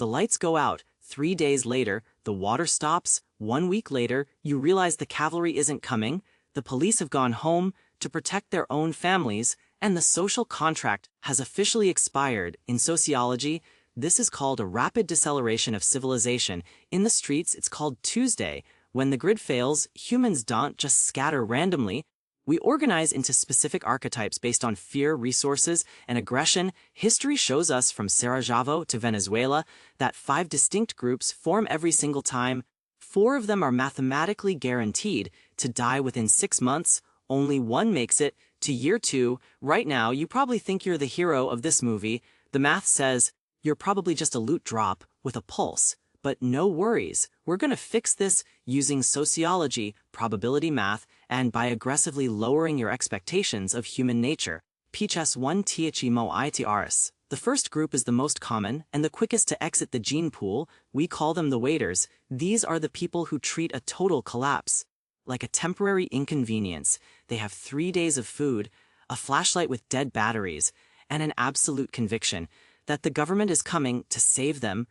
The lights go out. 3 days later, the water stops. 1 week later, you realize the cavalry isn't coming. The police have gone home to protect their own families, and the social contract has officially expired. In sociology, this is called a rapid deceleration of civilization. In the streets, it's called Tuesday. When the grid fails, humans don't just scatter randomly. We organize into specific archetypes based on fear, resources, and aggression. History shows us from Sarajevo to Venezuela that 5 distinct groups form every single time. 4 of them are mathematically guaranteed to die within 6 months. Only 1 makes it to year 2. Right now, you probably think you're the hero of this movie. The math says you're probably just a loot drop with a pulse. But no worries, we're going to fix this using sociology, probability math, and by aggressively lowering your expectations of human nature. PS1 THEMO The first group is the most common and the quickest to exit the gene pool. We call them the waiters. These are the people who treat a total collapse like a temporary inconvenience. They have 3 days of food, a flashlight with dead batteries, and an absolute conviction that the government is coming to save them.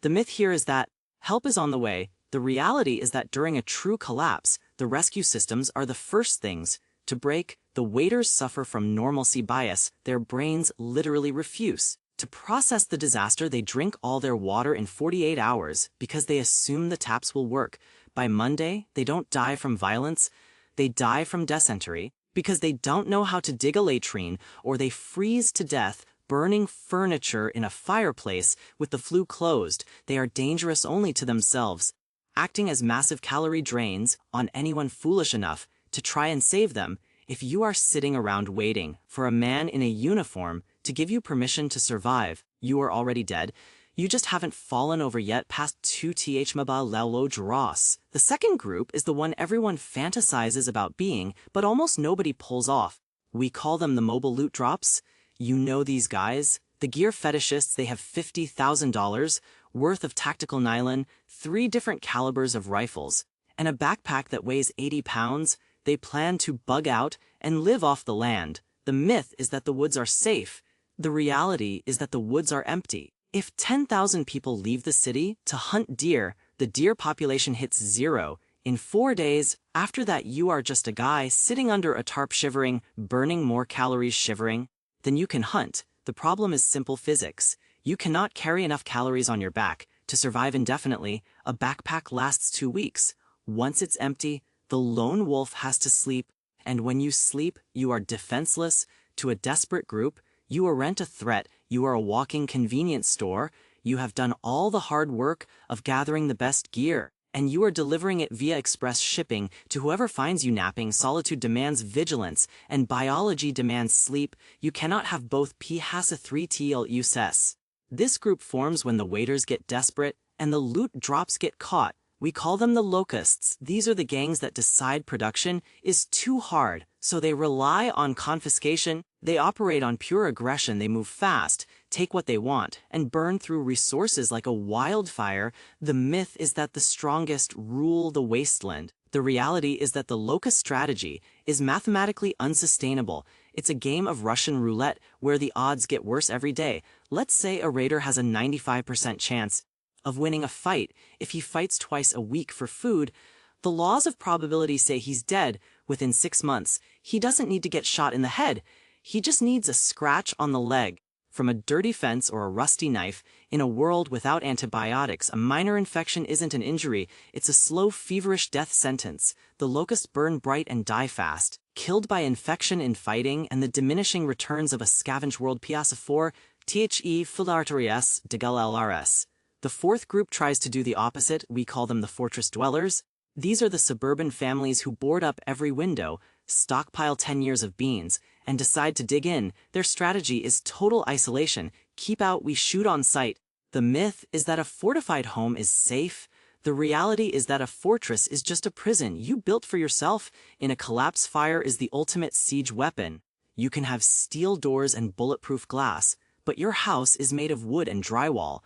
The myth here is that help is on the way. The reality is that during a true collapse, the rescue systems are the first things to break. The waiters suffer from normalcy bias. Their brains literally refuse to process the disaster. They drink all their water in 48 hours because they assume the taps will work. By Monday, they don't die from violence. They die from dysentery because they don't know how to dig a latrine, or they freeze to death burning furniture in a fireplace with the flue closed. They are dangerous only to themselves, acting as massive calorie drains on anyone foolish enough to try and save them. If you are sitting around waiting for a man in a uniform to give you permission to survive, you are already dead. You just haven't fallen over yet past 2th Maba Lelo Dross. The second group is the one everyone fantasizes about being, but almost nobody pulls off. We call them the mobile loot drops. You know these guys, the gear fetishists. They have $50,000 worth of tactical nylon, 3 different calibers of rifles, and a backpack that weighs 80 pounds. They plan to bug out and live off the land. The myth is that the woods are safe. The reality is that the woods are empty. If 10,000 people leave the city to hunt deer, the deer population hits 0 in 4 days. After that, you are just a guy sitting under a tarp shivering, burning more calories shivering than you can hunt. The problem is simple physics. You cannot carry enough calories on your back to survive indefinitely. A backpack lasts 2 weeks. Once it's empty, the lone wolf has to sleep, and when you sleep, you are defenseless. To a desperate group, you aren't a threat. You are a walking convenience store. You have done all the hard work of gathering the best gear, and you are delivering it via express shipping to whoever finds you napping. Solitude demands vigilance, and biology demands sleep. You cannot have both. P has a 3TL uses. This group forms when the waiters get desperate and the loot drops get caught. We call them the locusts. These are the gangs that decide production is too hard, so they rely on confiscation. They operate on pure aggression. They move fast, take what they want, and burn through resources like a wildfire. The myth is that the strongest rule the wasteland. The reality is that the locust strategy is mathematically unsustainable. It's a game of Russian roulette where the odds get worse every day. Let's say a raider has a 95% chance of winning a fight. If he fights twice a week for food, the laws of probability say he's dead within 6 months. He doesn't need to get shot in the head. He just needs a scratch on the leg from a dirty fence or a rusty knife. In a world without antibiotics, a minor infection isn't an injury. It's a slow, feverish death sentence. The locusts burn bright and die fast, killed by infection in fighting and the diminishing returns of a scavenge world. Piazza 4, The Filartorias de LRS. The fourth group tries to do the opposite. We call them the fortress dwellers. These are the suburban families who board up every window, stockpile 10 years of beans, and decide to dig in. Their strategy is total isolation. Keep out, we shoot on sight. The myth is that a fortified home is safe. The reality is that a fortress is just a prison you built for yourself. In a collapse, fire is the ultimate siege weapon. You can have steel doors and bulletproof glass, but your house is made of wood and drywall.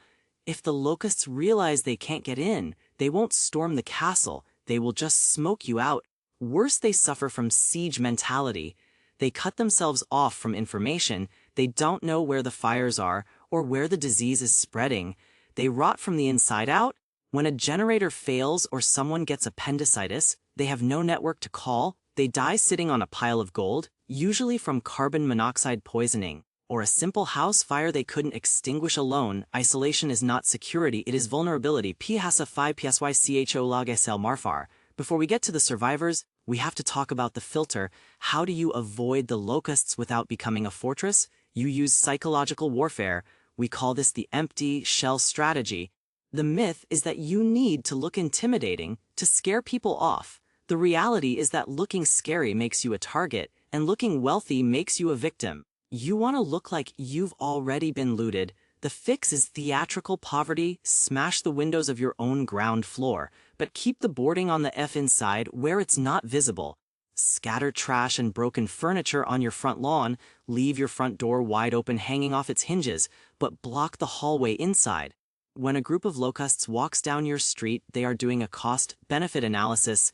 If the locusts realize they can't get in, they won't storm the castle. They will just smoke you out. Worse, they suffer from siege mentality. They cut themselves off from information. They don't know where the fires are or where the disease is spreading. They rot from the inside out. When a generator fails or someone gets appendicitis, they have no network to call. They die sitting on a pile of gold, usually from carbon monoxide poisoning, or a simple house fire they couldn't extinguish alone. Isolation is not security, it is vulnerability. Phasa 5 psycho log sl marfar. Before we get to the survivors, we have to talk about the filter. How do you avoid the locusts without becoming a fortress? You use psychological warfare. We call this the empty shell strategy. The myth is that you need to look intimidating to scare people off. The reality is that looking scary makes you a target, and looking wealthy makes you a victim. You want to look like you've already been looted. The fix is theatrical poverty. Smash the windows of your own ground floor, but keep the boarding on the inside where it's not visible. Scatter trash and broken furniture on your front lawn. Leave your front door wide open hanging off its hinges, but block the hallway inside. When a group of locusts walks down your street, they are doing a cost-benefit analysis.